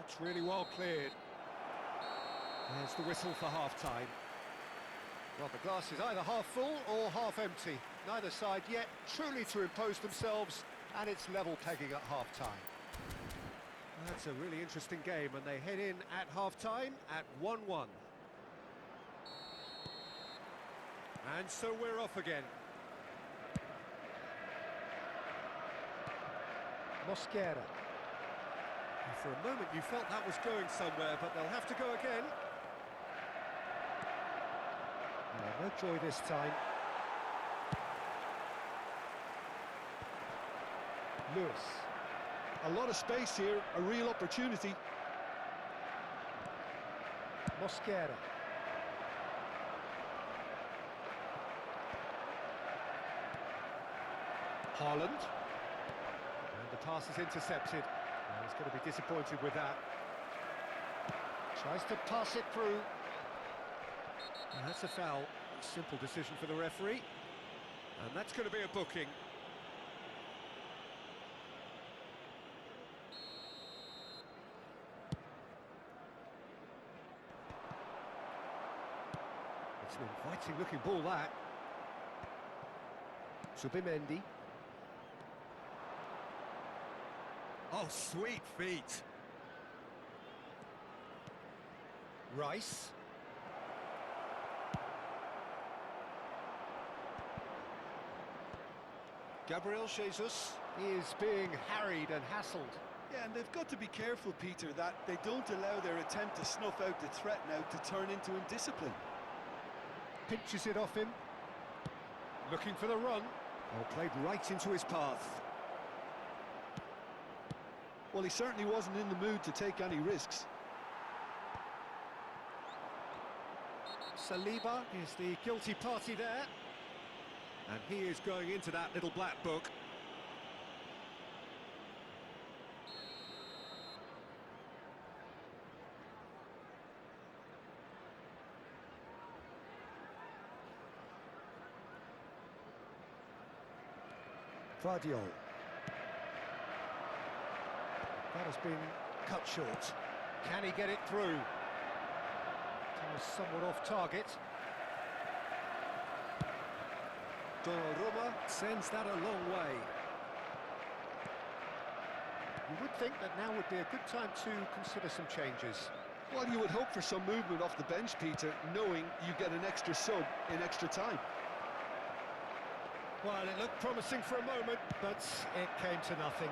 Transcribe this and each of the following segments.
That's really well cleared. There's the whistle for half-time. Well, the glass is either half full or half empty. Neither side yet truly to impose themselves, and it's level pegging at half-time. That's a really interesting game, and they head in at half-time at 1-1. And so we're off again. Mosquera. And for a moment you felt that was going somewhere, but they'll have to go again. No joy this time. Lewis. A lot of space here, a real opportunity. Mosquera. Haaland. And the pass is intercepted. Well, he's going to be disappointed with that. Tries to pass it through. And that's a foul. Simple decision for the referee. And that's going to be a booking. It's an inviting looking ball, that. Subimendi. Oh, sweet feet. Rice. Gabriel Jesus is being harried and hassled. Yeah, and they've got to be careful, Peter, that they don't allow their attempt to snuff out the threat now to turn into indiscipline. Pinches it off him. Looking for the run. Oh, played right into his path. Well, he certainly wasn't in the mood to take any risks. Saliba is the guilty party there. And he is going into that little black book. Vardiol. That has been cut short. Can he get it through? That was somewhat off target. Donnarumma sends that a long way. You would think that now would be a good time to consider some changes. Well, you would hope for some movement off the bench, Peter, knowing you get an extra sub in extra time. Well, it looked promising for a moment, but it came to nothing.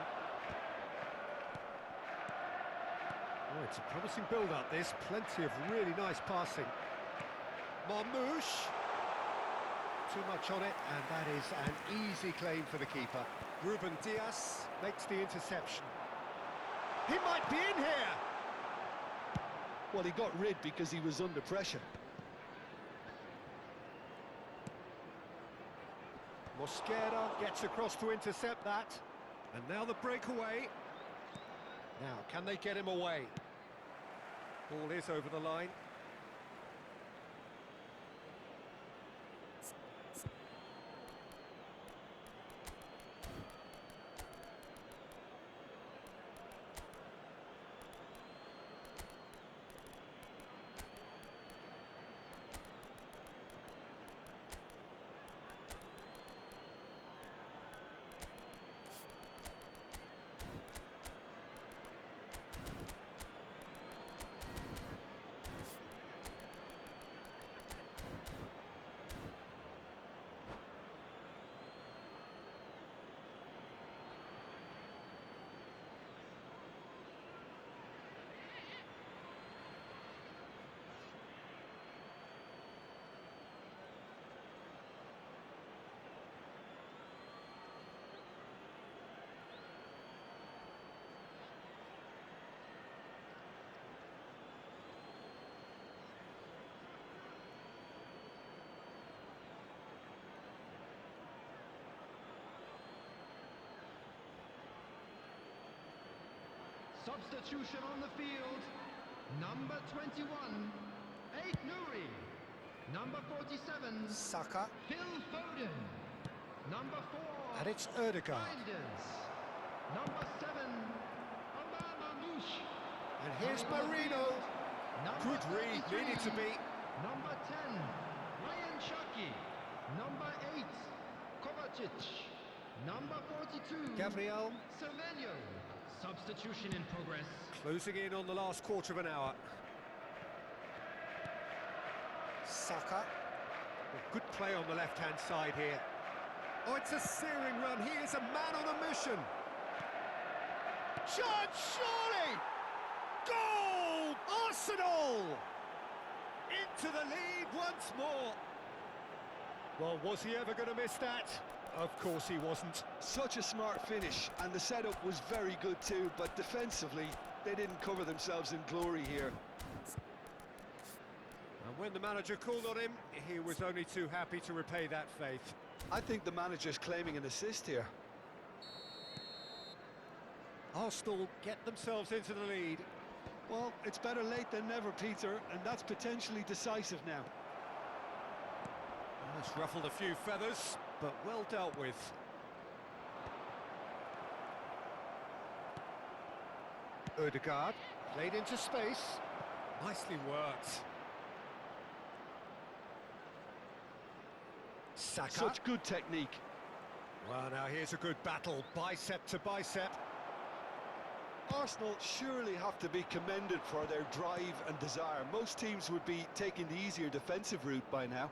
Oh, it's a promising build-up, this. Plenty of really nice passing. Marmouche. Too much on it, and that is an easy claim for the keeper. Ruben Dias makes the interception. He might be in here! Well, he got rid because he was under pressure. Mosquera gets across to intercept that. And now the breakaway. Now, can they get him away? Ball is over the line. Substitution on the field. Number 21, Ait Nouri. Number 47, Saka. Phil Foden. Number 4, And it's Ødegaard. Reinders. Number 7, Omar Mamouche. And here's Marino. Number Good read, 33. needed to be. Number 10, Ryan Chucky. Number 8, Kovacic. Number 42, Gabriel Cervello. Substitution in progress. closing in on the last quarter of an hour. Saka. Well, good play on the left-hand side here. Oh, it's a searing run. He is a man on a mission. Chance, surely! Goal! Arsenal! Into the lead once more. Well, was he ever going to miss that? Of course he wasn't. Such a smart finish, and the setup was very good too, but defensively, they didn't cover themselves in glory here. And when the manager called on him, he was only too happy to repay that faith. I think the manager's claiming an assist here. Arsenal get themselves into the lead. Well, it's better late than never, Peter, and that's potentially decisive now. That's ruffled a few feathers, but well dealt with. Ødegaard played into space. Nicely worked. Saka. Such good technique. Well, now here's a good battle, bicep to bicep. Arsenal surely have to be commended for their drive and desire. Most teams would be taking the easier defensive route by now.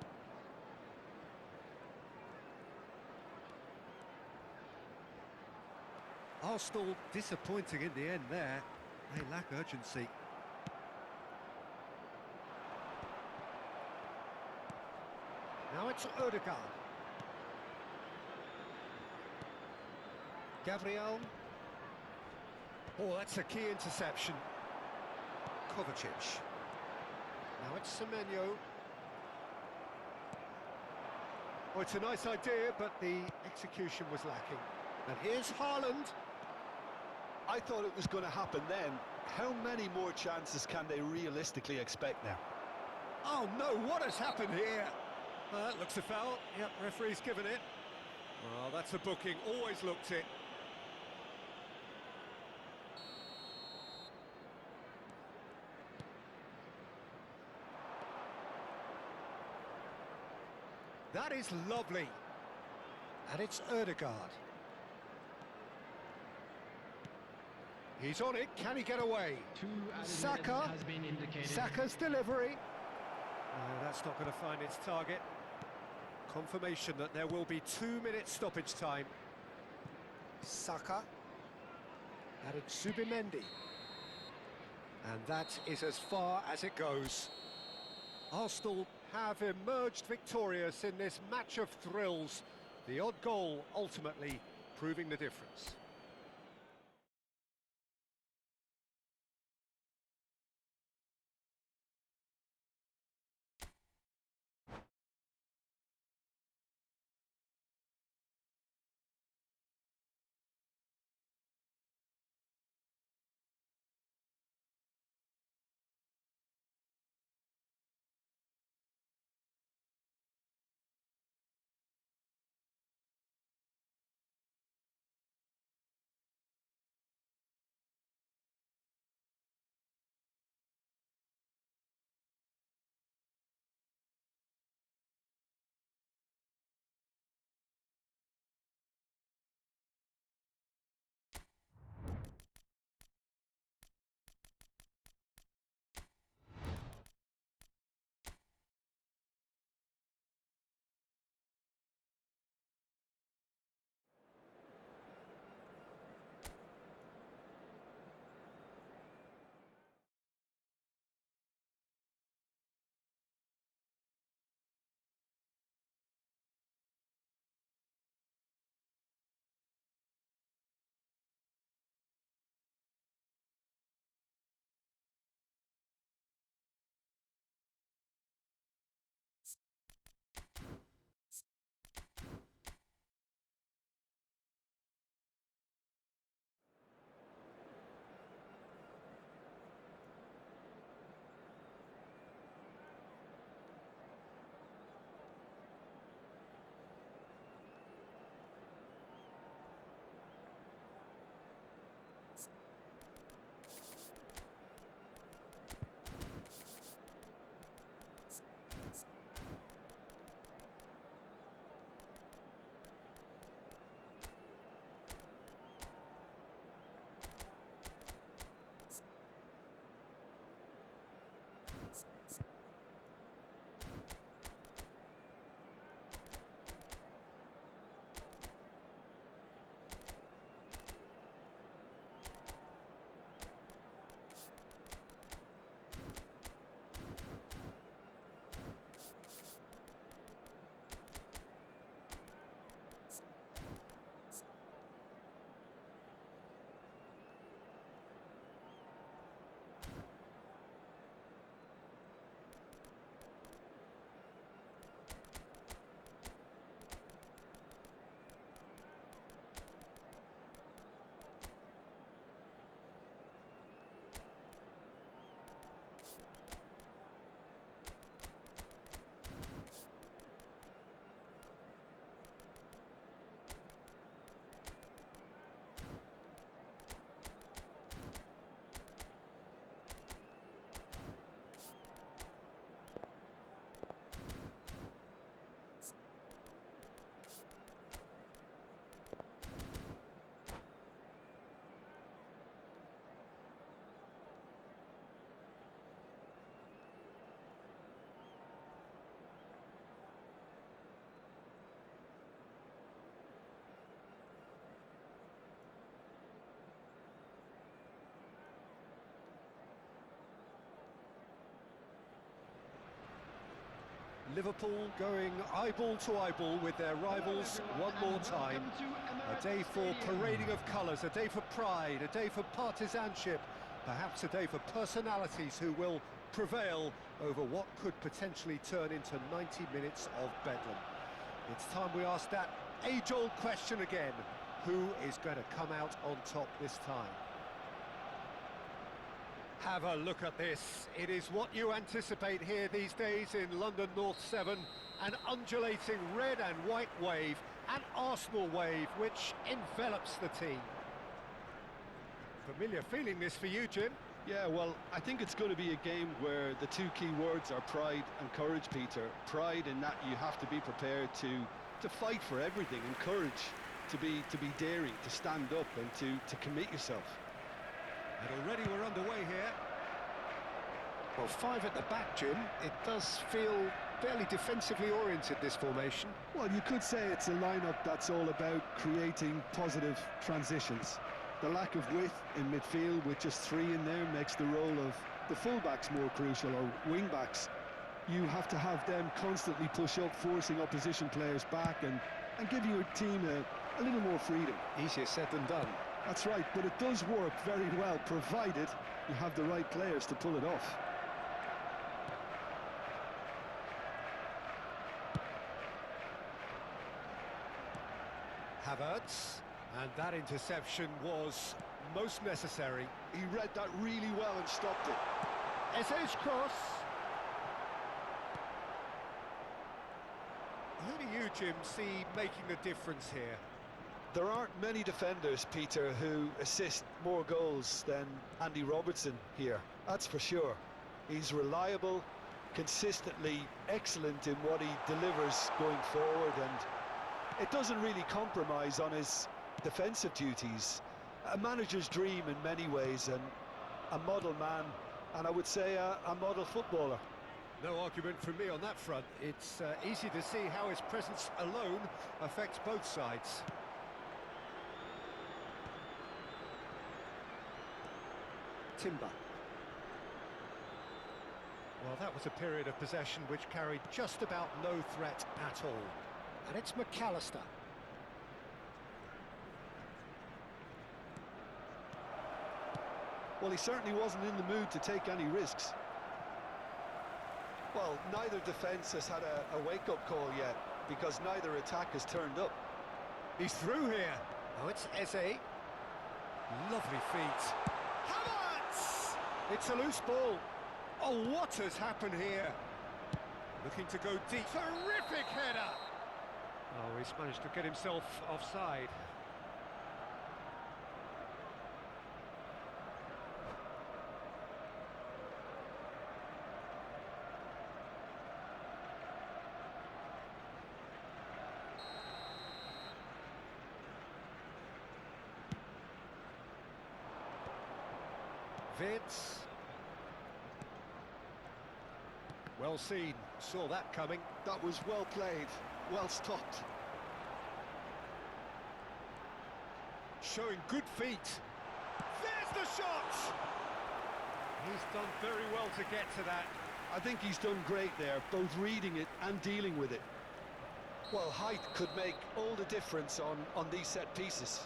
Arsenal disappointing in the end there. They lack urgency. Now it's Ødegaard. Gabriel. Oh, that's a key interception. Kovacic. Now it's Semenyo. Oh, it's a nice idea, but the execution was lacking. And here's Haaland. I thought it was going to happen then. How many more chances can they realistically expect now? Oh no, what has happened here? That looks a foul. Yep, referee's given it. Well, that's a booking, always looked it. That is lovely. And it's Ødegaard. He's on it, can he get away? 2 added Saka. minutes has been indicated. Saka's delivery. No, that's not going to find its target. Confirmation that there will be 2 minutes stoppage time. Saka. And it's Zubimendi. And that is as far as it goes. Arsenal have emerged victorious in this match of thrills. The odd goal ultimately proving the difference. Liverpool going eyeball to eyeball with their rivals one more time. A day for parading of colours, a day for pride, a day for partisanship, perhaps a day for personalities who will prevail over what could potentially turn into 90 minutes of bedlam. It's time we ask that age-old question again: who is going to come out on top this time? Have a look at this. It is what you anticipate here these days in London North 7. An undulating red and white wave, an Arsenal wave which envelops the team. Familiar feeling this for you, Jim? Yeah, well, I think it's going to be a game where the two key words are pride and courage, Peter. Pride in that you have to be prepared to fight for everything, and courage to be daring, to stand up and to commit yourself. And already we're underway here. Well, 5 at the back, Jim. It does feel fairly defensively oriented, this formation. Well, you could say it's a lineup that's all about creating positive transitions. The lack of width in midfield with just 3 in there makes the role of the fullbacks more crucial, or wing-backs. You have to have them constantly push up, forcing opposition players back and give your team a little more freedom. Easier said than done. That's right, but it does work very well, provided you have the right players to pull it off. Havertz, and that interception was most necessary. He read that really well and stopped it. Eze's cross. Who do you, Jim, see making the difference here? There aren't many defenders, Peter, who assist more goals than Andy Robertson here, that's for sure. He's reliable, consistently excellent in what he delivers going forward, and it doesn't really compromise on his defensive duties. A manager's dream in many ways, and a model man, and I would say a model footballer. No argument from me on that front. It's easy to see how his presence alone affects both sides. Timber. Well, that was a period of possession which carried just about no threat at all. And it's McAllister. Well, he certainly wasn't in the mood to take any risks. Well, neither defence has had a wake-up call yet, because neither attack has turned up. He's through here. Oh, it's Eze. Lovely feet. Havertz! It's a loose ball. Oh, what has happened here? Looking to go deep. Terrific header! Oh, he's managed to get himself offside. Vids. Well seen, saw that coming. That was well played, well stopped. Showing good feet. There's the shot! He's done very well to get to that. I think he's done great there, both reading it and dealing with it. Well, height could make all the difference on these set pieces.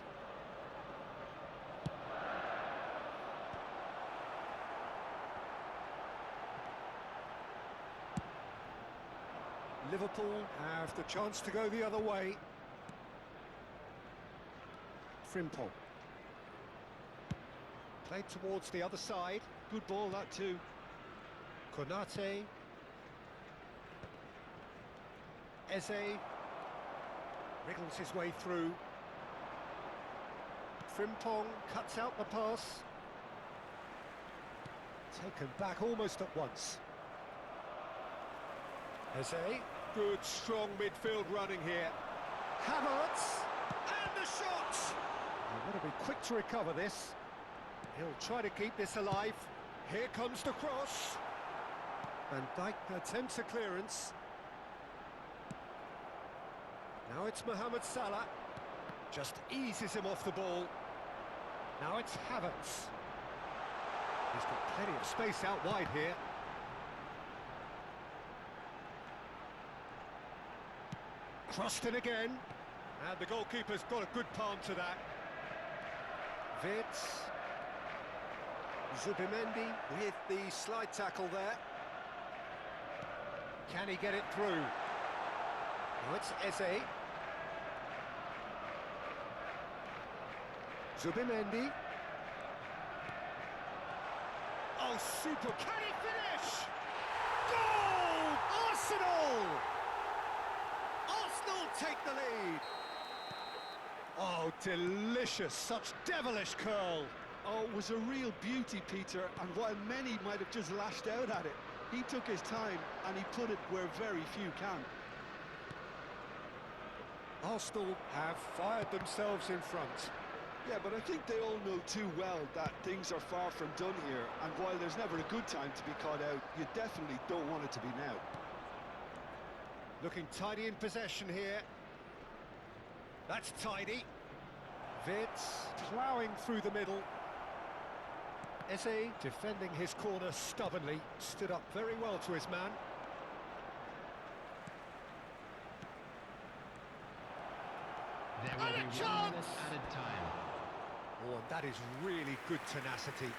Liverpool have the chance to go the other way. Frimpong. Played towards the other side. Good ball, that too. Konate. Eze. Wriggles his way through. Frimpong cuts out the pass. Taken back almost at once. Eze. Good, strong midfield running here. Havertz. And the shot! You've got to be quick to recover this. He'll try to keep this alive. Here comes the cross. Van Dijk attempts a clearance. Now it's Mohamed Salah. Just eases him off the ball. Now it's Havertz. He's got plenty of space out wide here. Crossed in again. And the goalkeeper's got a good palm to that. Wirtz. Zubimendi with the slide tackle there. Can he get it through? Now it's Eze. Zubimendi. Oh, super. Can he finish? Goal! Arsenal! Arsenal take the lead. Oh, delicious. Such devilish curl. Oh, it was a real beauty, Peter, and while many might have just lashed out at it, he took his time and he put it where very few can. Arsenal have fired themselves in front. Yeah, but I think they all know too well that things are far from done here, and while there's never a good time to be caught out, you definitely don't want it to be now. Looking tidy in possession here. That's tidy. Wirtz ploughing through the middle. Eze defending his corner stubbornly, stood up very well to his man. There will And a be 1 chance! minute added time. Oh, and that is really good tenacity.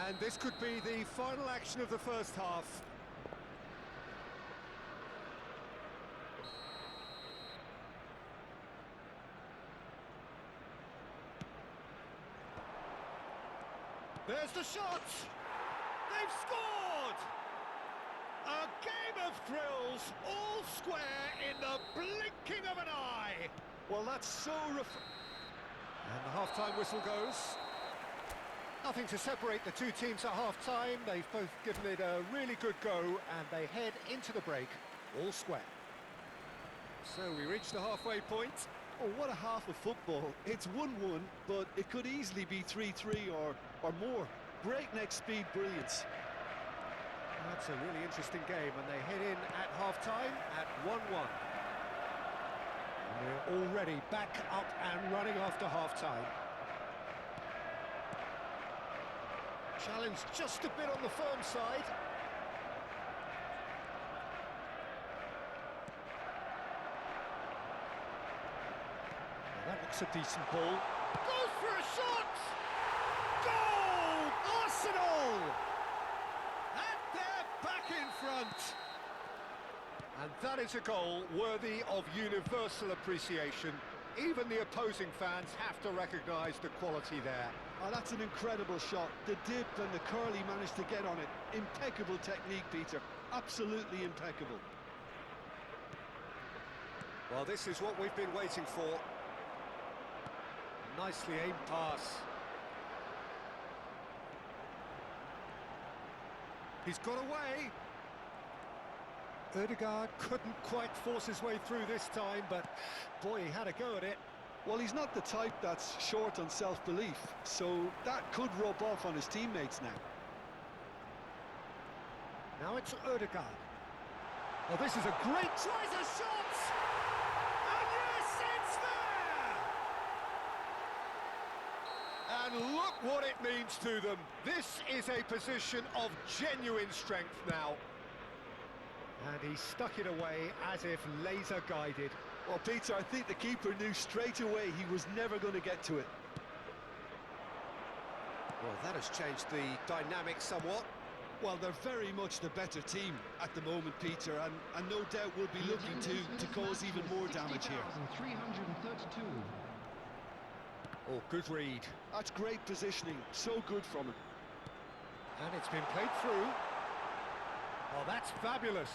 And this could be the final action of the first half. There's the shot! They've scored! A game of thrills, all square in the blinking of an eye! Well, that's so And the half-time whistle goes. Nothing to separate the two teams at half-time. They've both given it a really good go, and they head into the break, all square. So we reach the halfway point. Oh, what a half of football. It's 1-1, but it could easily be 3-3 or more. Breakneck speed brilliance. That's a really interesting game, and they head in at half-time at 1-1. And we're already back up and running after half-time. Challenge just a bit on the firm side. Well, that looks a decent ball. Goes for a shot! Goal! Arsenal! And they're back in front. And that is a goal worthy of universal appreciation. Even the opposing fans have to recognise the quality there. Oh, that's an incredible shot. The dip and the curl he managed to get on it. Impeccable technique, Peter. Absolutely impeccable. Well, this is what we've been waiting for. Nicely aimed pass. He's got away. Ødegaard couldn't quite force his way through this time, but boy, he had a go at it. Well, he's not the type that's short on self-belief, so that could rub off on his teammates now. Now it's Ødegaard. Oh, this is a great... Tries a shot! And yes, it's there! And look what it means to them. This is a position of genuine strength now. And he stuck it away as if laser-guided. Well, Peter, I think the keeper knew straight away he was never going to get to it. Well, that has changed the dynamic somewhat. Well, they're very much the better team at the moment, Peter, and no doubt will be looking to cause even more damage here. 332. Oh, good read. That's great positioning, so good from him. And it's been played through. Oh, that's fabulous.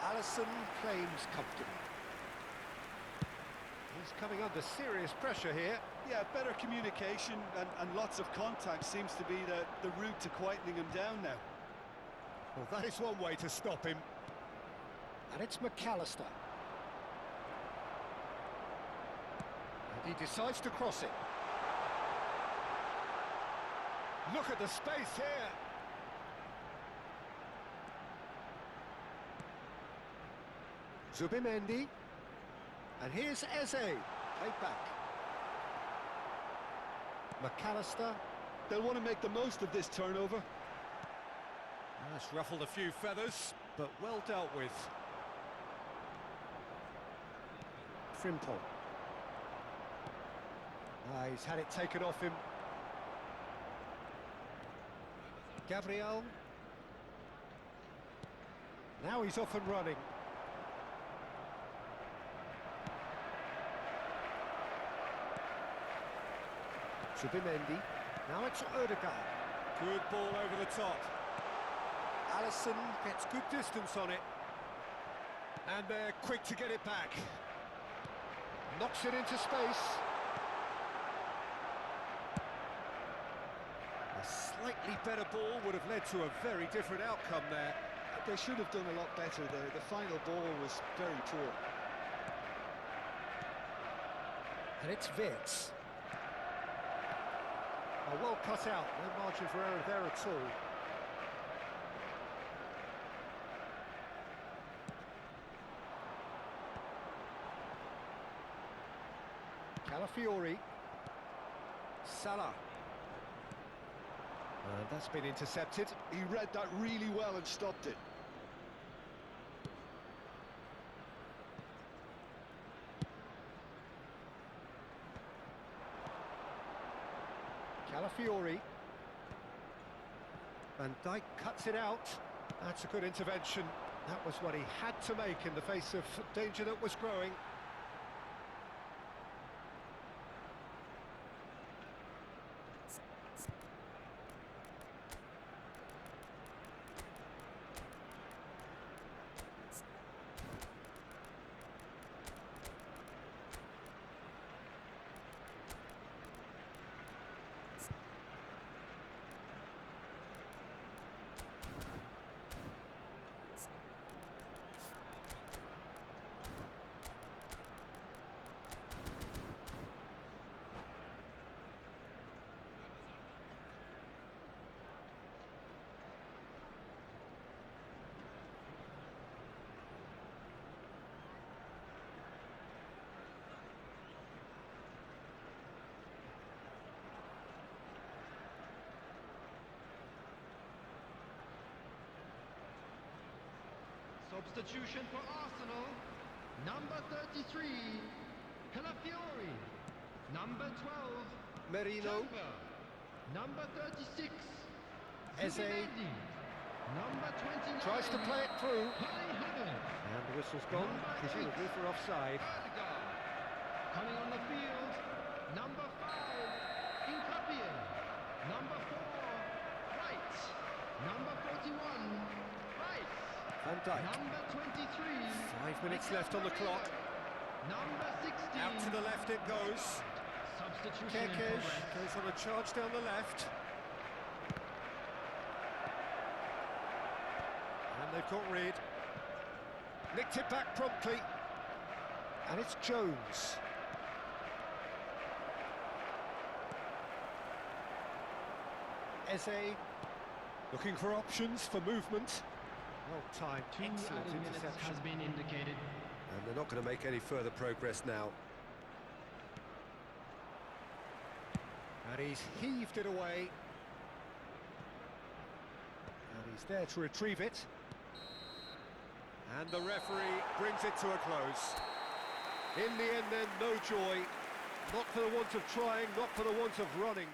Alisson claims comfortably. He's coming under serious pressure here. Yeah, better communication and lots of contact seems to be the route to quietening him down now. Well, that is one way to stop him. And it's McAllister. And he decides to cross it. Look at the space here. Zubimendi. And here's Eze. Played back. McAllister. They'll want to make the most of this turnover. That's ruffled a few feathers, but well dealt with. Frimpong. He's had it taken off him. Gabriel. Now he's off and running. Zubimendi. Now it's Ødegaard. Good ball over the top. Alisson gets good distance on it. And they're quick to get it back. Knocks it into space. A slightly better ball would have led to a very different outcome there. They should have done a lot better there. The final ball was very poor. And it's Wirtz. Oh, well cut out, no margin for error there at all. Calafiori. Salah. And that's been intercepted. He read that really well and stopped it. Calafiori. Van Dijk cuts it out. That's a good intervention. That was what he had to make in the face of danger that was growing. Substitution for Arsenal. Number 33, Calafiori. Number 12, Merino. Chamber. Number 36, Eze. Zubimendi. Number 29, Tries to play it through. Kai Havertz. And the whistle's gone, Number presumably 8, for offside. Ødegaard. Coming on the field, number 5, Nkapie. Number 4, Wright. Number 41, Rice. Van Dijk. Number 23, 5 minutes left on the clock. Number 16, Out to the left it goes. substitution in Kekes progress. goes on a charge down the left. And they've got Reed. Nicked it back promptly. And it's Jones. Eze looking for options for movement. Well timed, 2 excellent added minutes interception. has been indicated. And they're not going to make any further progress now. And he's heaved it away. And he's there to retrieve it. And the referee brings it to a close. In the end then, no joy. Not for the want of trying, not for the want of running.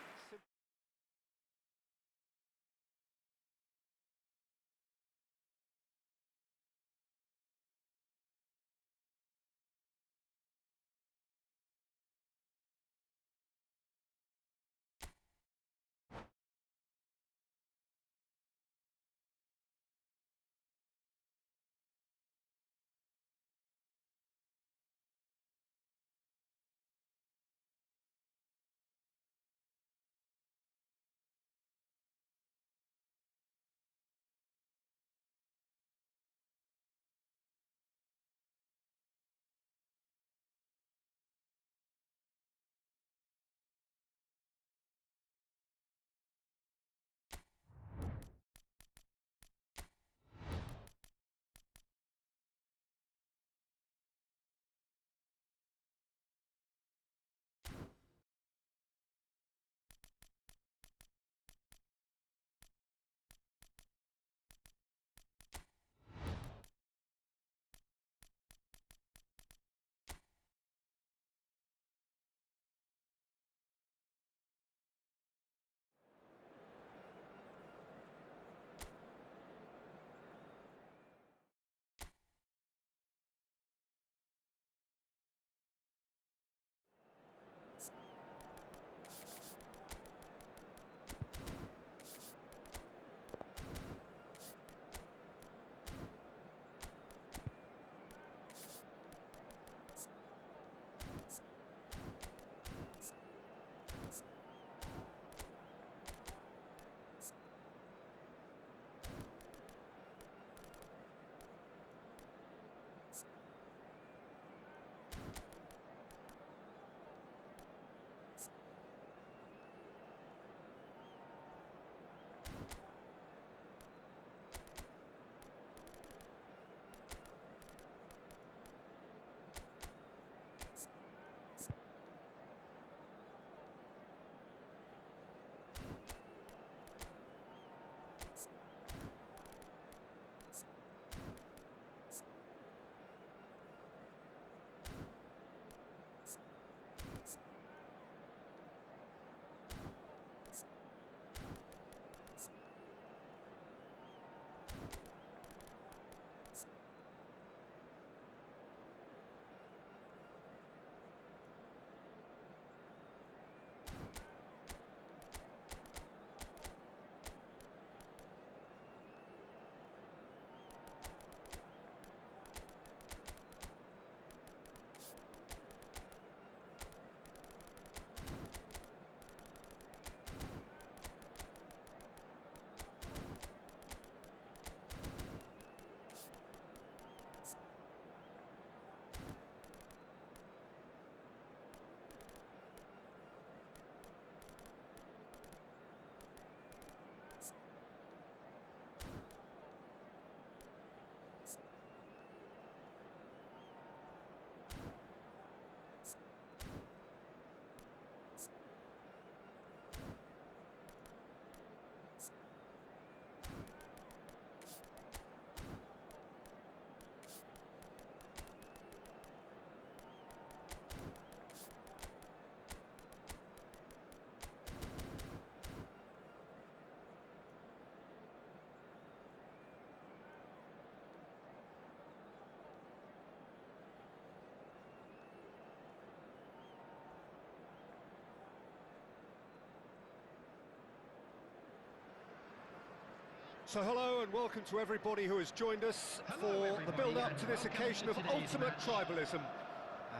So hello and welcome to everybody who has joined us Hello, for the build-up everybody, to and this welcome occasion to of today's ultimate match. tribalism.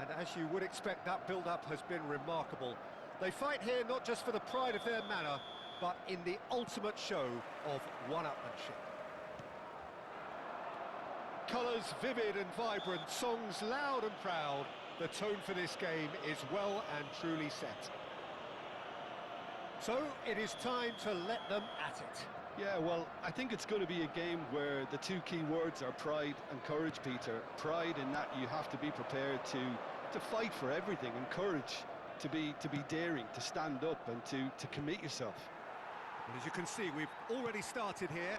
And as you would expect, that build-up has been remarkable. They fight here not just for the pride of their manor, but in the ultimate show of one-upmanship. Colours vivid and vibrant, songs loud and proud. The tone for this game is well and truly set. So it is time to let them at it. Yeah, well, I think it's going to be a game where the two key words are pride and courage, Peter. Pride in that you have to be prepared to fight for everything, and courage to be daring, to stand up and to commit yourself. And as you can see, we've already started here.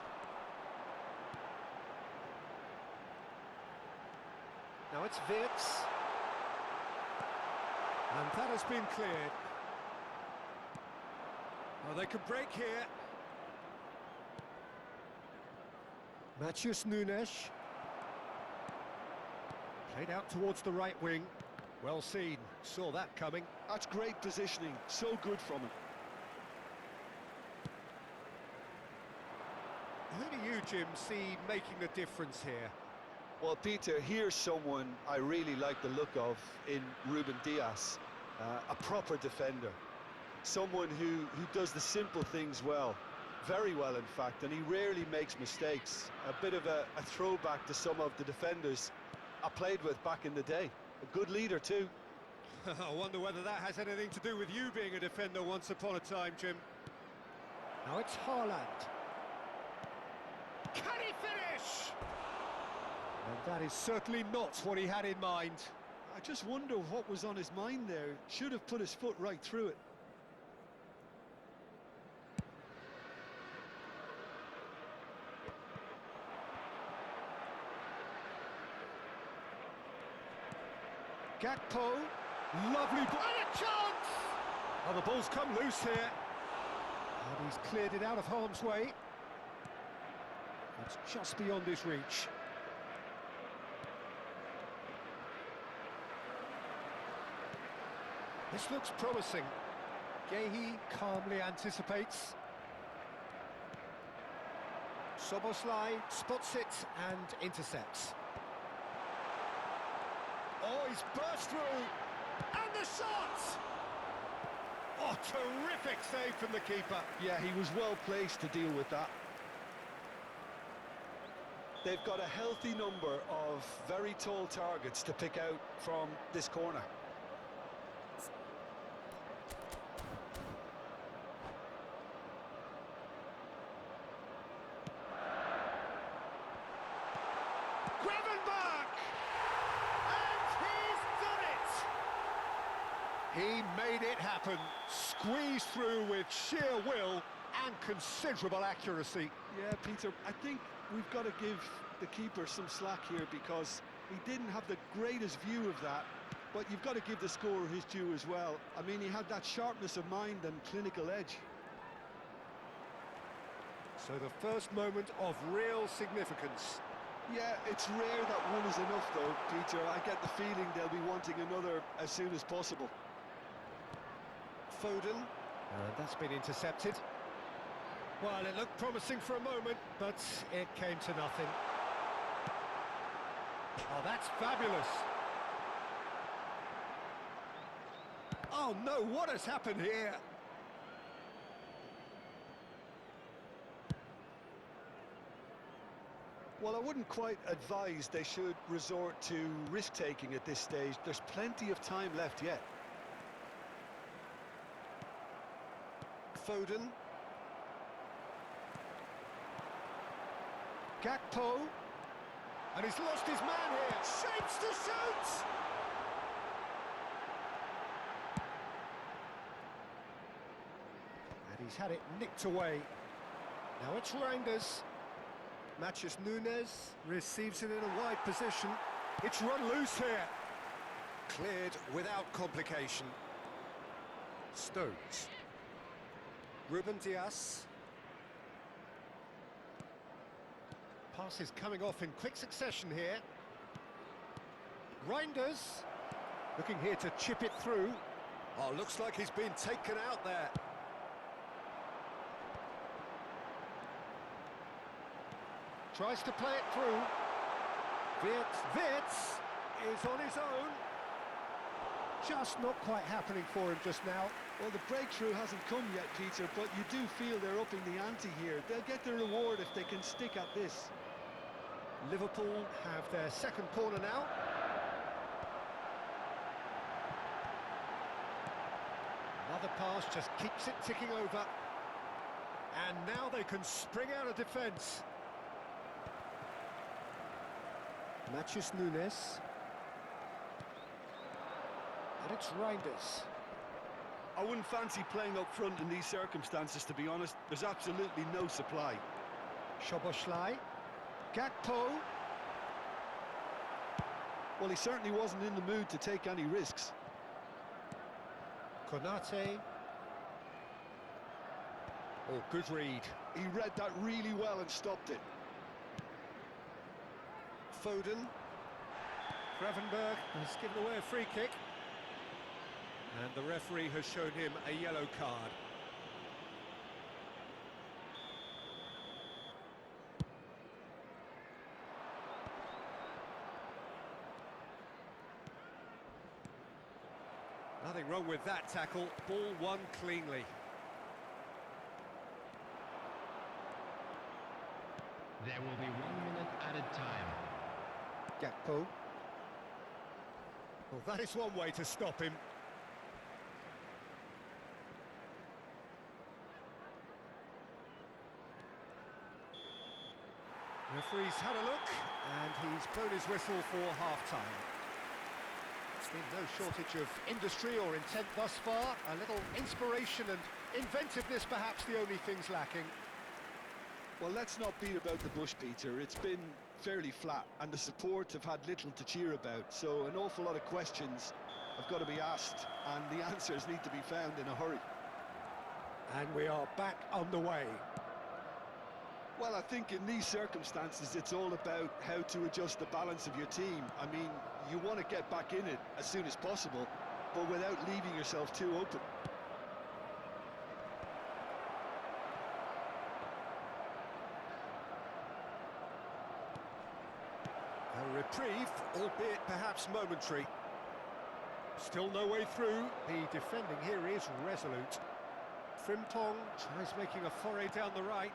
Now it's Wirtz. And that has been cleared. Oh, they could break here. Matheus Nunes. Played out towards the right wing. Well seen, saw that coming. That's great positioning, so good from him. Who do you, Jim, see making the difference here? Well, Peter, here's someone I really like the look of in Ruben Dias, a proper defender. Someone who does the simple things well, very well in fact, and he rarely makes mistakes. A bit of a throwback to some of the defenders I played with back in the day. A good leader too. I wonder whether that has anything to do with you being a defender once upon a time, Jim. Now it's Haaland. Can he finish? And that is certainly not what he had in mind. I just wonder what was on his mind there. Should have put his foot right through it. Gakpo, lovely ball, and a chance! Oh, the ball's come loose here. And he's cleared it out of harm's way. It's just beyond his reach. This looks promising. Gehi calmly anticipates. Szoboszlai spots it and intercepts. Oh, he's burst through, and the shot! Oh, terrific save from the keeper. Yeah, he was well placed to deal with that. They've got a healthy number of very tall targets to pick out from this corner. Gravenberch! And he's done it! He made it happen, squeezed through with sheer will and considerable accuracy. Yeah, Peter, I think we've got to give the keeper some slack here because he didn't have the greatest view of that, but you've got to give the scorer his due as well. I mean, he had that sharpness of mind and clinical edge. So the first moment of real significance. Yeah, it's rare that one is enough though, Peter. I get the feeling they'll be wanting another as soon as possible. Foden, that's been intercepted. Well, it looked promising for a moment, but it came to nothing. Oh, that's fabulous. Oh no, what has happened here? Well, I wouldn't quite advise they should resort to risk-taking at this stage. There's plenty of time left yet. Foden. Gakpo. And he's lost his man here. Shapes to shoot! And he's had it nicked away. Now it's Reinders. Matheus Nunes receives it in a wide position. It's run loose here. Cleared without complication. Stones. Ruben Dias. Pass is coming off in quick succession here. Reinders. Looking here to chip it through. Oh, looks like he's been taken out there. Tries to play it through. Wirtz is on his own. Just not quite happening for him just now. Well, the breakthrough hasn't come yet, Peter, but you do feel they're upping the ante here. They'll get the reward if they can stick at this. Liverpool have their second corner now. Another pass just keeps it ticking over. And now they can spring out of defence. Matheus Nunes. And it's Reinders. I wouldn't fancy playing up front in these circumstances, to be honest. There's absolutely no supply. Szoboszlai. Gakpo. Well, he certainly wasn't in the mood to take any risks. Konate. Oh, good read. He read that really well and stopped it. Foden. Gravenberg has given away a free kick. And the referee has shown him a yellow card. Nothing wrong with that tackle. Ball won cleanly. There will be 1 minute added time. Gakpo. Well, that is one way to stop him. Referee's had a look, and he's blown his whistle for half-time. There's been no shortage of industry or intent thus far. A little inspiration and inventiveness, perhaps the only things lacking. Well, let's not beat about the bush, Peter. It's been fairly flat, and the support have had little to cheer about. So an awful lot of questions have got to be asked, and the answers need to be found in a hurry. And we are back on the way. Well, I think in these circumstances, it's all about how to adjust the balance of your team. I mean, you want to get back in it as soon as possible, but without leaving yourself too open. A reprieve, albeit perhaps momentary. Still no way through. The defending here is resolute. Frimpong tries making a foray down the right.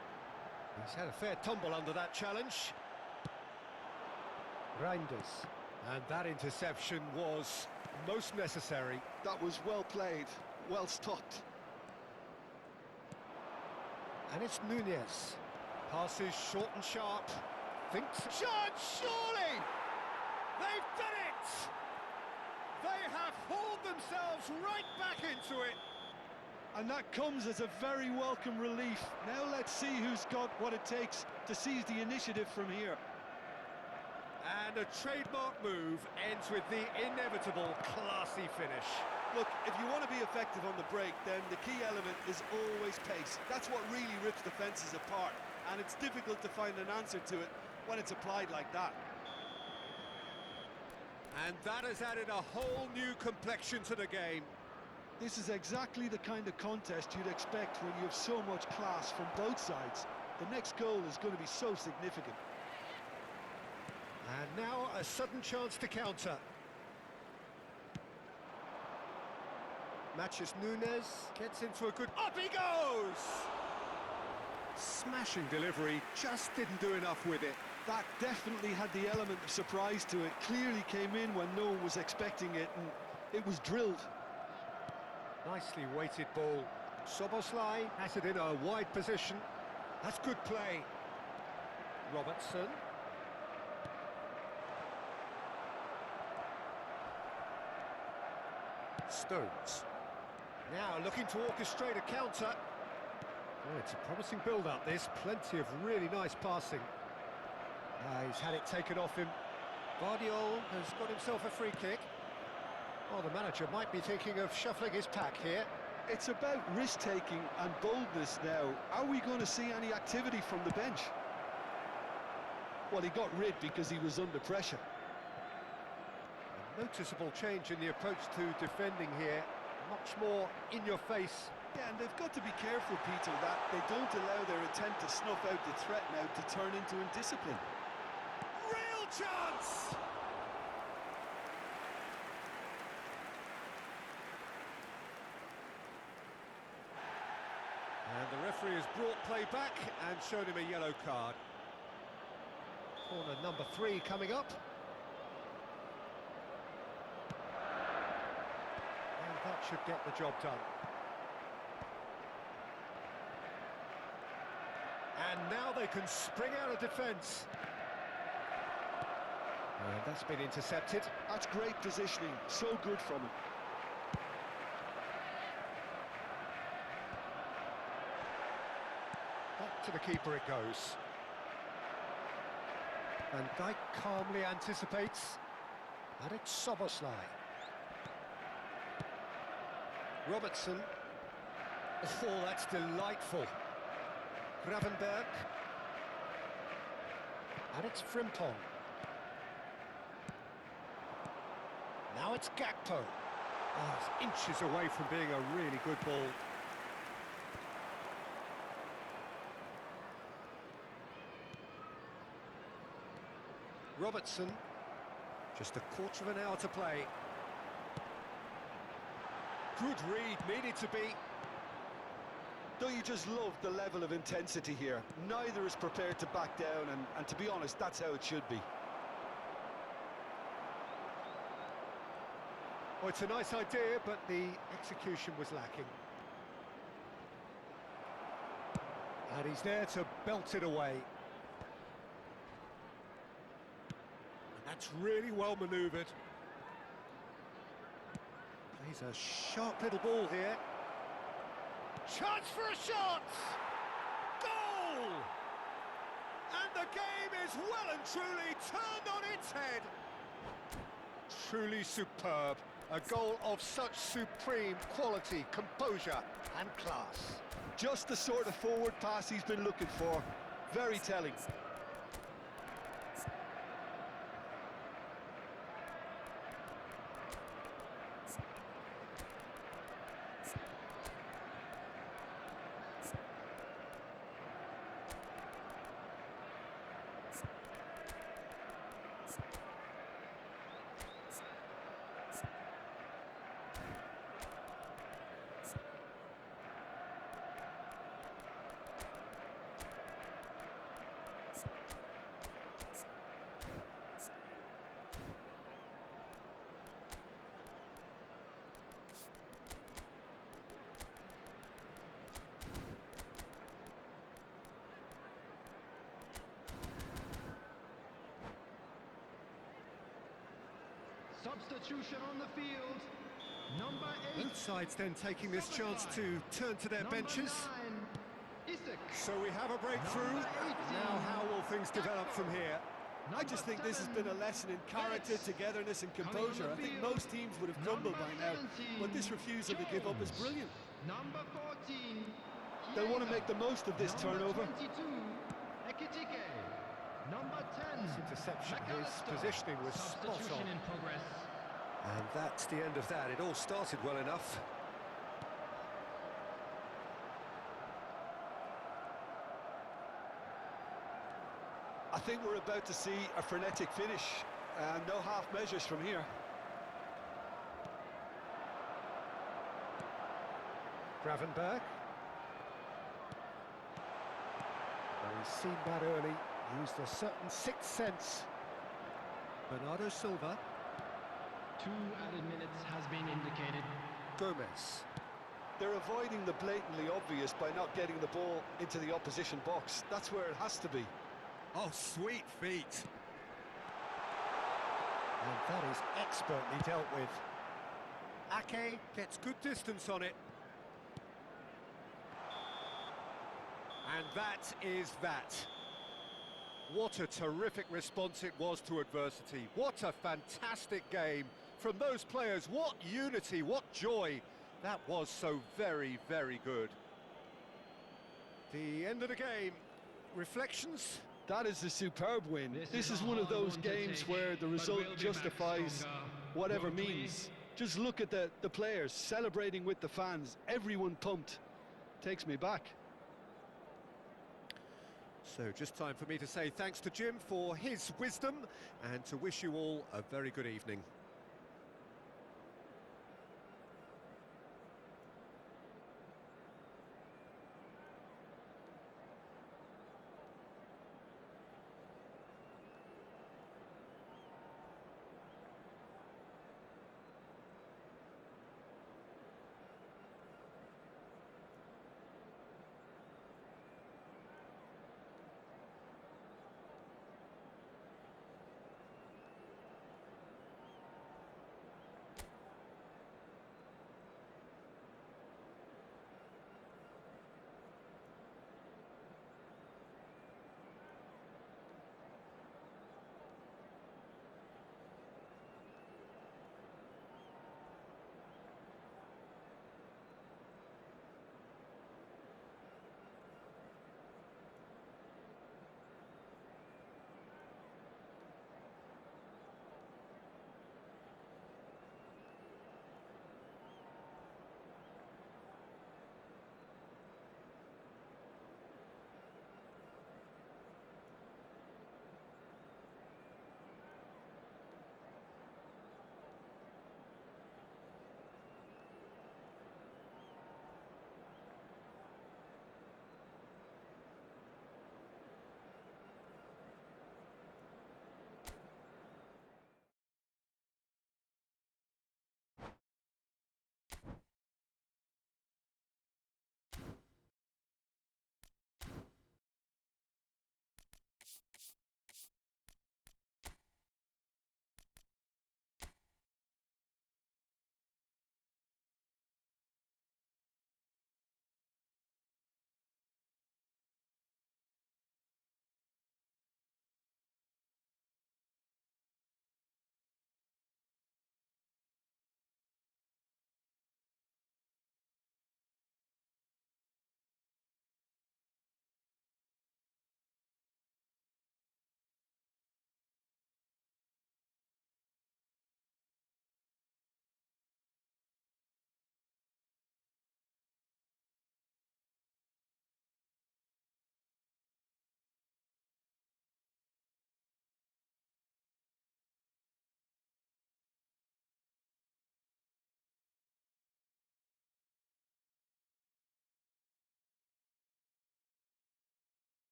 He's had a fair tumble under that challenge. Reinders. And that interception was most necessary. That was well played, well stopped. And it's Nunez. Passes short and sharp. Thinks... Chance, surely! They've done it! They have hauled themselves right back into it. And that comes as a very welcome relief. Now let's see who's got what it takes to seize the initiative from here. And a trademark move ends with the inevitable classy finish. Look, if you want to be effective on the break, then the key element is always pace. That's what really rips defences apart, and it's difficult to find an answer to it when it's applied like that. And that has added a whole new complexion to the game. This is exactly the kind of contest you'd expect when you have so much class from both sides. The next goal is going to be so significant. And now a sudden chance to counter. Matheus Nunes gets into a good... Up he goes! Smashing delivery, just didn't do enough with it. That definitely had the element of surprise to it. Clearly came in when no one was expecting it, and it was drilled. Nicely weighted ball. Szoboszlai has it in a wide position. That's good play. Robertson. Stones. Now looking to orchestrate a counter. Oh, it's a promising build-up, this. Plenty of really nice passing. He's had it taken off him. Guardiola has got himself a free kick. Oh, the manager might be thinking of shuffling his pack here. It's about risk-taking and boldness now. Are we going to see any activity from the bench? Well, he got rid because he was under pressure. A noticeable change in the approach to defending here. Much more in your face Yeah, and they've got to be careful, Peter, that they don't allow their attempt to snuff out the threat now to turn into indiscipline. Real chance! And the referee has brought play back and shown him a yellow card. Corner number 3 coming up. And that should get the job done. And now they can spring out of defence. And that's been intercepted. That's great positioning, so good from him. Back to the keeper it goes. And Dijk calmly anticipates. And it's Szoboszlai. Robertson. Oh, that's delightful. Gravenberg. And it's Frimpong. Now it's Gakpo. Oh, it's inches away from being a really good ball. Robertson. Just a quarter of an hour to play. Good read, needed to be. Don't you just love the level of intensity here? Neither is prepared to back down, and to be honest, that's how it should be. Well, it's a nice idea, but the execution was lacking. And he's there to belt it away. And that's really well manoeuvred. He's a sharp little ball here. Chance for a shot! Goal! And the game is well and truly turned on its head. Truly superb. A goal of such supreme quality, composure and class. Just the sort of forward pass he's been looking for. Very telling. Substitution on the field. Number 8. Both sides then taking this chance to turn to their benches. 9, Isak. So we have a breakthrough. Number 18. Now how will things develop from here? I just think this has been a lesson in character, togetherness and composure. I think most teams would have crumbled by now, but this refusal to give up is brilliant. Number 14. They'll want to make the most of this turnover. Number 22. Ekitike. Number 10. This interception, his McAllister. positioning was spot Substitution on. in progress. And that's the end of that. It all started well enough. I think we're about to see a frenetic finish, and no half measures from here. Gravenberg. Well, he's seen that early, used a certain sixth sense. Bernardo Silva. 2 added minutes has been indicated. Gomez. They're avoiding the blatantly obvious by not getting the ball into the opposition box. That's where it has to be. Oh, sweet feet. And that is expertly dealt with. Ake gets good distance on it. And that is that. What a terrific response it was to adversity. What a fantastic game from those players. What unity, what joy. That was so very, very good. The end of the game. Reflections? That is a superb win. This is one of those games where the result justifies whatever means. Just look at the players celebrating with the fans, everyone pumped. Takes me back. So just time for me to say thanks to Jim for his wisdom and to wish you all a very good evening.